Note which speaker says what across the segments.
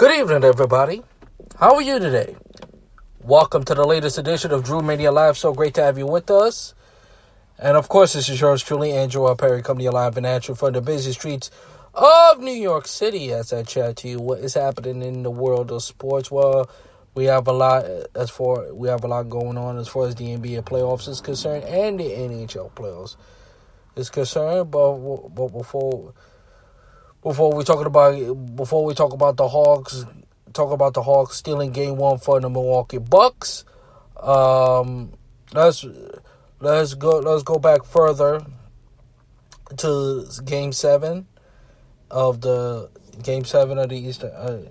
Speaker 1: Good evening, everybody. How are you today? Welcome to the latest edition of Drew Mania Live. So great to have you with us. And of course, this is yours truly, Andrew Perry, coming to you live and answering from the busy streets of New York City as I chat to you what is happening in the world of sports. Well, we have a lot going on as far as the NBA playoffs is concerned and the NHL playoffs is concerned. But before we talk about the Hawks, stealing Game 1 for the Milwaukee Bucks. Let's go back further to Game 7 of the Eastern.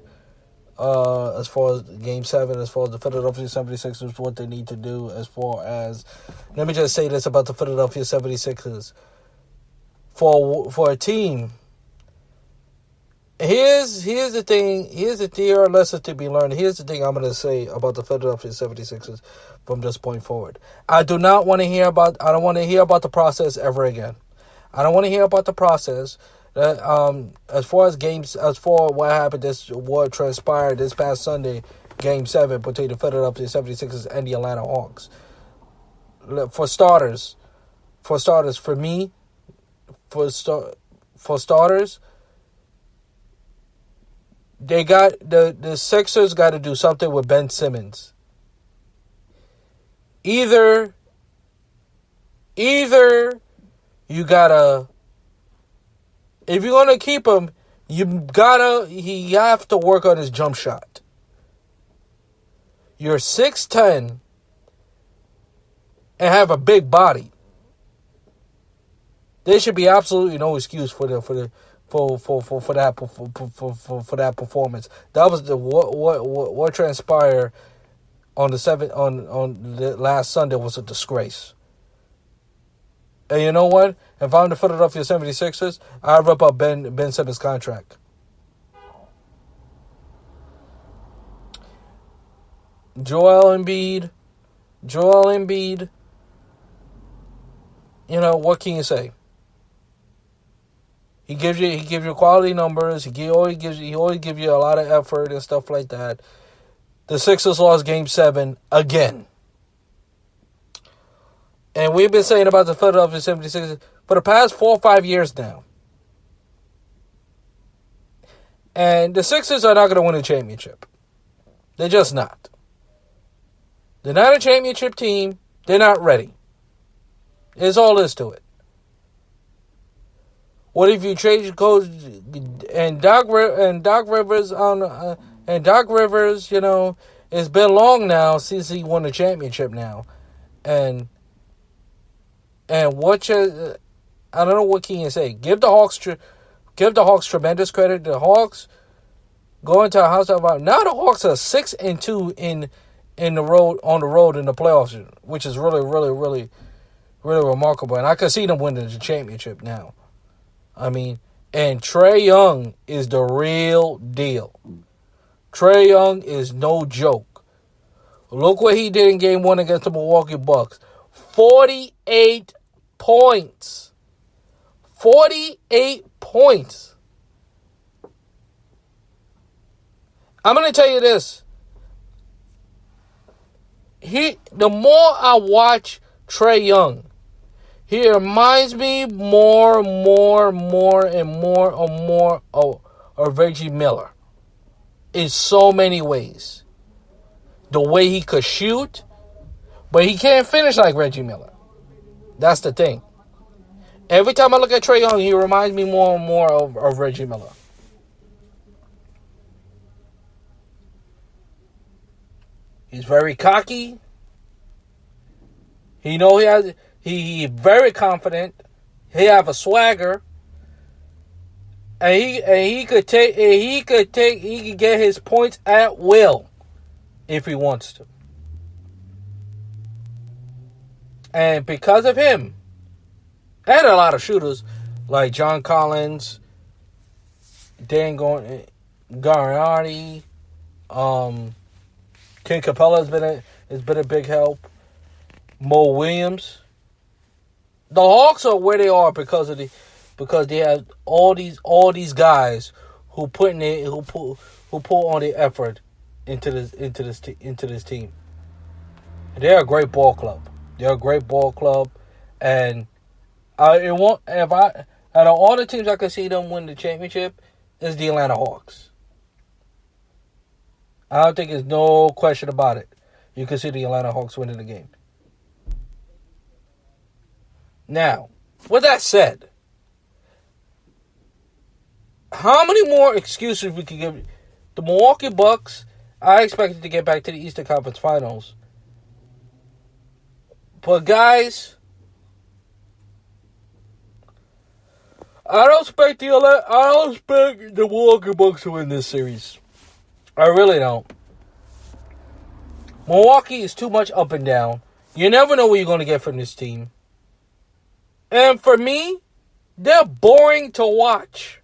Speaker 1: As far as Game 7, as far as the Philadelphia 76ers, what they need to do as far as, let me just say this about the Philadelphia 76ers. For a team, here's the thing, there are lessons to be learned. Here's the thing I'm going to say about the Philadelphia 76ers from this point forward. I don't want to hear about the process ever again. I don't want to hear about the process. As far as what transpired this past Sunday, Game 7 between the Philadelphia 76ers and the Atlanta Hawks. For starters, they got the Sixers got to do something with Ben Simmons. Either you gotta, if you're gonna keep him, he have to work on his jump shot. You're 6'10" and have a big body. There should be absolutely no excuse for that performance. That was what transpired on the last Sunday was a disgrace. And you know what? If I'm the Philadelphia 76ers, I'd rip up Ben Simmons' contract. Joel Embiid, you know, what can you say? He gives you quality numbers. He always gives you a lot of effort and stuff like that. The Sixers lost Game 7 again. And we've been saying about the Philadelphia 76ers for the past 4 or 5 years now. And the Sixers are not going to win a championship. They're just not. They're not a championship team. They're not ready. It's all there is to it. What if you trade coach and Doc Rivers you know, it's been long now since he won a championship now. And what you, I don't know what can you say. Give the Hawks tremendous credit. The Hawks going to a house of now the Hawks are 6-2 on the road in the playoffs, which is really, really, really, really remarkable. And I can see them winning the championship now. I mean, and Trae Young is the real deal. Trae Young is no joke. Look what he did in Game 1 against the Milwaukee Bucks. 48 points. 48 points. I'm going to tell you this. The more I watch Trae Young, he reminds me more of Reggie Miller in so many ways. The way he could shoot, but he can't finish like Reggie Miller. That's the thing. Every time I look at Trae Young, he reminds me more and more of Reggie Miller. He's very cocky. He's very confident. He have a swagger. And he could get his points at will if he wants to. And because of him, and a lot of shooters like John Collins, Dan Gagliardi, Ken Capella has been a big help. Mo Williams. The Hawks are where they are because they have all these guys who put on the effort into this team. They're a great ball club. They're a great ball club, and it won't. If I out of all the teams I could see them win the championship, is the Atlanta Hawks. I don't think there's no question about it. You can see the Atlanta Hawks winning the game. Now, with that said, how many more excuses we can give the Milwaukee Bucks? I expected to get back to the Eastern Conference Finals, but guys, I don't expect the Milwaukee Bucks to win this series. I really don't. Milwaukee is too much up and down. You never know what you're going to get from this team. And for me, they're boring to watch.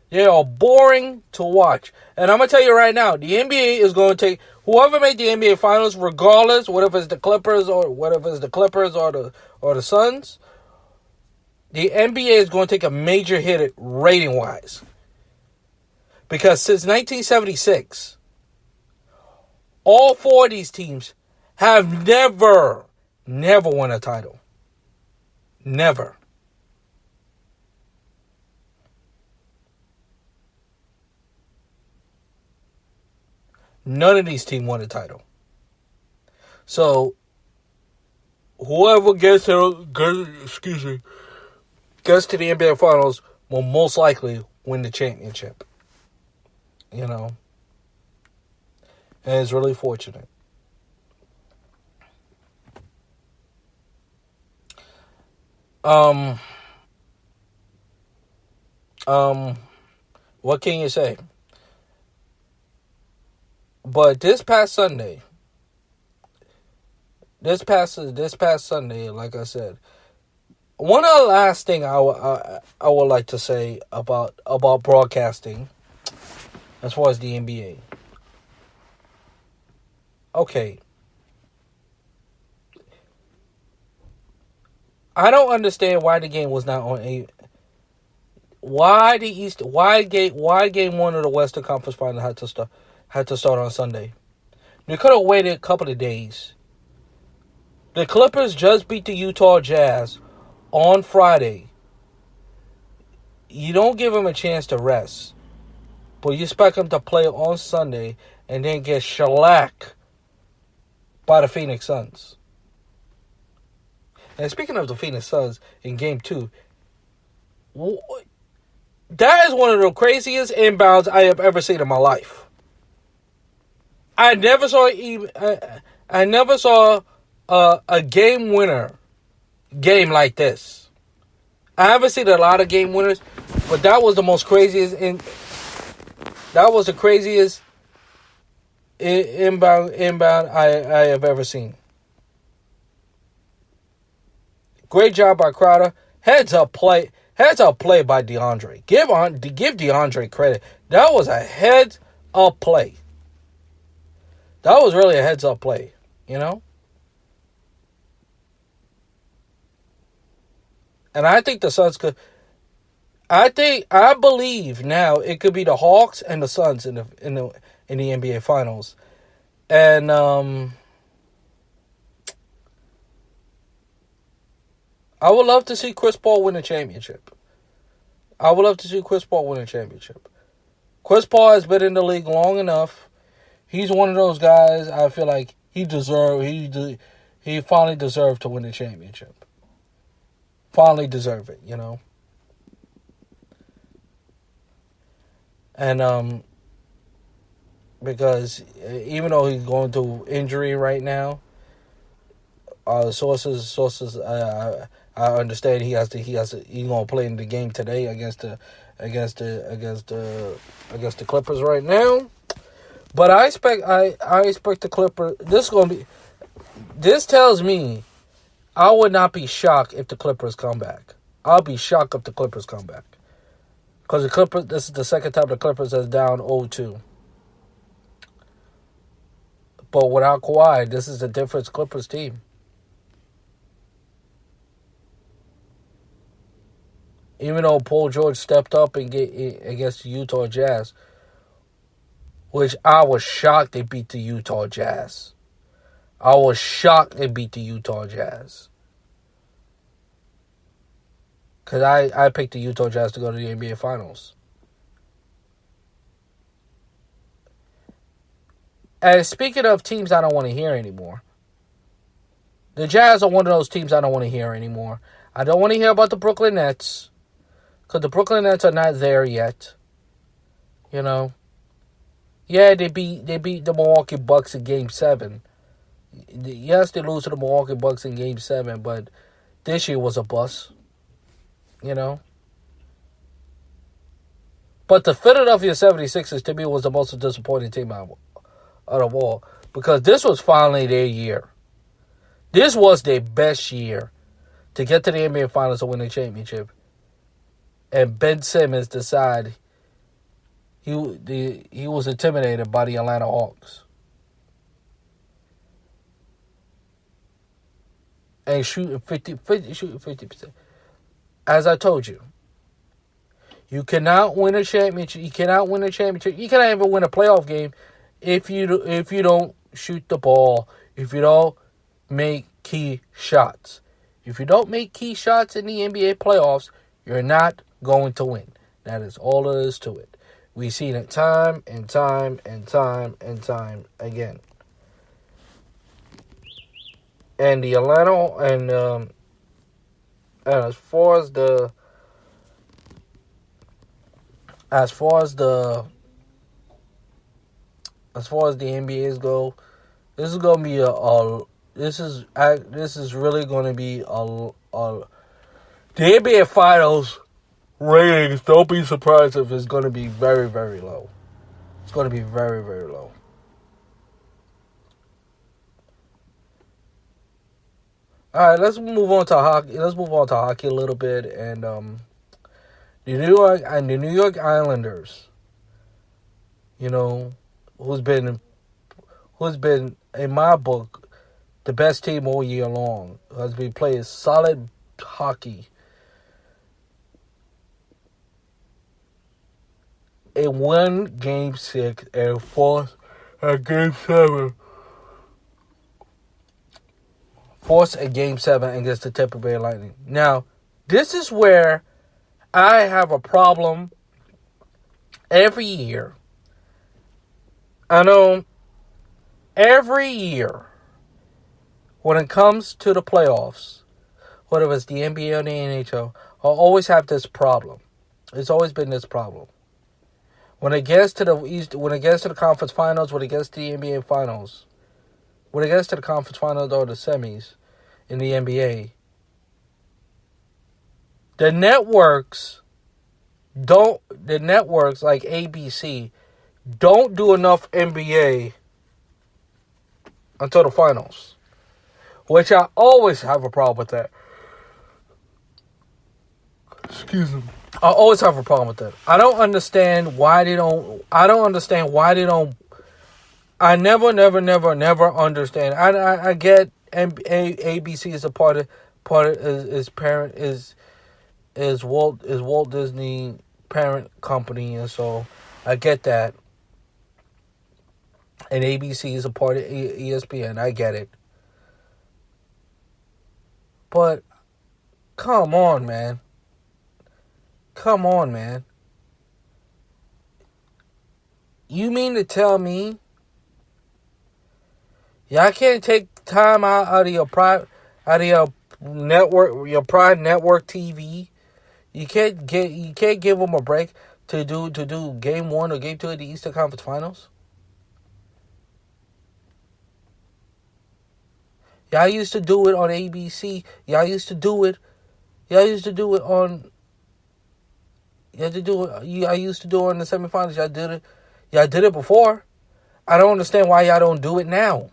Speaker 1: They are boring to watch. And I'm going to tell you right now, the NBA is going to take whoever made the NBA Finals, regardless, whatever it's the Clippers or the Suns, the NBA is going to take a major hit rating-wise. Because since 1976, all four of these teams have never won a title. Never. None of these teams won a title. So, whoever gets to the NBA Finals will most likely win the championship. You know. And it's really fortunate. What can you say? But this past Sunday, like I said, one of the last thing I would like to say about broadcasting, as far as the NBA. Okay. I don't understand why the game was not on a. Why game one of the Western Conference Finals had to start on Sunday? They could have waited a couple of days. The Clippers just beat the Utah Jazz on Friday. You don't give them a chance to rest, but you expect them to play on Sunday and then get shellacked by the Phoenix Suns. And speaking of the Phoenix Suns in Game 2, that is one of the craziest inbounds I have ever seen in my life. I never saw a game winner game like this. I haven't seen a lot of game winners, but that was the most craziest. That was the craziest inbound I have ever seen. Great job by Crowder. Heads up play by DeAndre. Give DeAndre credit. That was a heads up play. That was really a heads up play, you know? And I think the Suns could. I believe now it could be the Hawks and the Suns in the NBA Finals, and I would love to see Chris Paul win a championship. Chris Paul has been in the league long enough. He's one of those guys. I feel like he finally deserved to win the championship. Finally deserve it, you know. And because even though he's going through injury right now, sources I understand he's gonna play in the game today against the Clippers right now. But I expect the Clippers. This tells me I would not be shocked if the Clippers come back. I'll be shocked if the Clippers come back. Because the Clippers, this is the second time the Clippers is down 0-2. But without Kawhi, this is a different Clippers team. Even though Paul George stepped up and get against the Utah Jazz, which I was shocked they beat the Utah Jazz. I was shocked they beat the Utah Jazz. Because I picked the Utah Jazz to go to the NBA Finals. And speaking of teams I don't want to hear anymore, the Jazz are one of those teams I don't want to hear anymore. I don't want to hear about the Brooklyn Nets, because the Brooklyn Nets are not there yet. You know? Yeah, they beat the Milwaukee Bucks in Game 7. Yes, they lose to the Milwaukee Bucks in Game 7, but this year was a bust. You know? But the Philadelphia 76ers, to me, was the most disappointing team out of all, because this was finally their year. This was their best year to get to the NBA Finals to win the championship. And Ben Simmons decided he was intimidated by the Atlanta Hawks. And shooting 50%. As I told you, you cannot win a championship. You cannot win a championship. You cannot even win a playoff game if you don't shoot the ball. If you don't make key shots. If you don't make key shots in the NBA playoffs, you're not going to win. That is all there is to it. We've seen it time and time and time and time again. And the Atlanta and as far as the NBAs go, this is gonna be this is really gonna be the NBA Finals ratings. Don't be surprised if it's gonna be very, very low. It's gonna be very, very low. All right, let's move on to hockey. Let's move on to hockey a little bit, and the New York Islanders. You know, who's been in my book the best team all year long, has been playing solid hockey. It won Game 6 and forced a Game 7. Forced a Game 7 against the Tampa Bay Lightning. Now, this is where I have a problem every year. I know every year when it comes to the playoffs, whether it's the NBA or the NHL, I'll always have this problem. It's always been this problem. When it gets to the East, when it gets to the conference finals, when it gets to the NBA finals, when it gets to the conference finals or the semis in the NBA, the networks like ABC don't do enough NBA until the finals, which I always have a problem with that. Excuse me. I always have a problem with that. I don't understand why they don't. I never understand. I get ABC is a part of is parent is Walt Disney parent company, and so I get that. And ABC is a part of ESPN. I get it. But come on, man. Come on, man. You mean to tell me y'all can't take time out of your network, your private network TV? You can't give them a break to do Game 1 or Game 2 of the Eastern Conference Finals? Y'all used to do it on ABC. I used to do it on the semifinals. Y'all did it before. I don't understand why y'all don't do it now.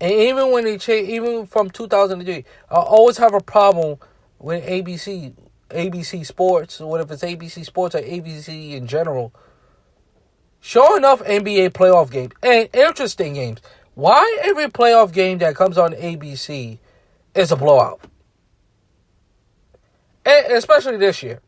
Speaker 1: And even when they change, even from 2003, I always have a problem with ABC Sports, or if it's ABC Sports or ABC in general, showing off NBA playoff games and interesting games. Why every playoff game that comes on ABC it's a blowout. And especially this year.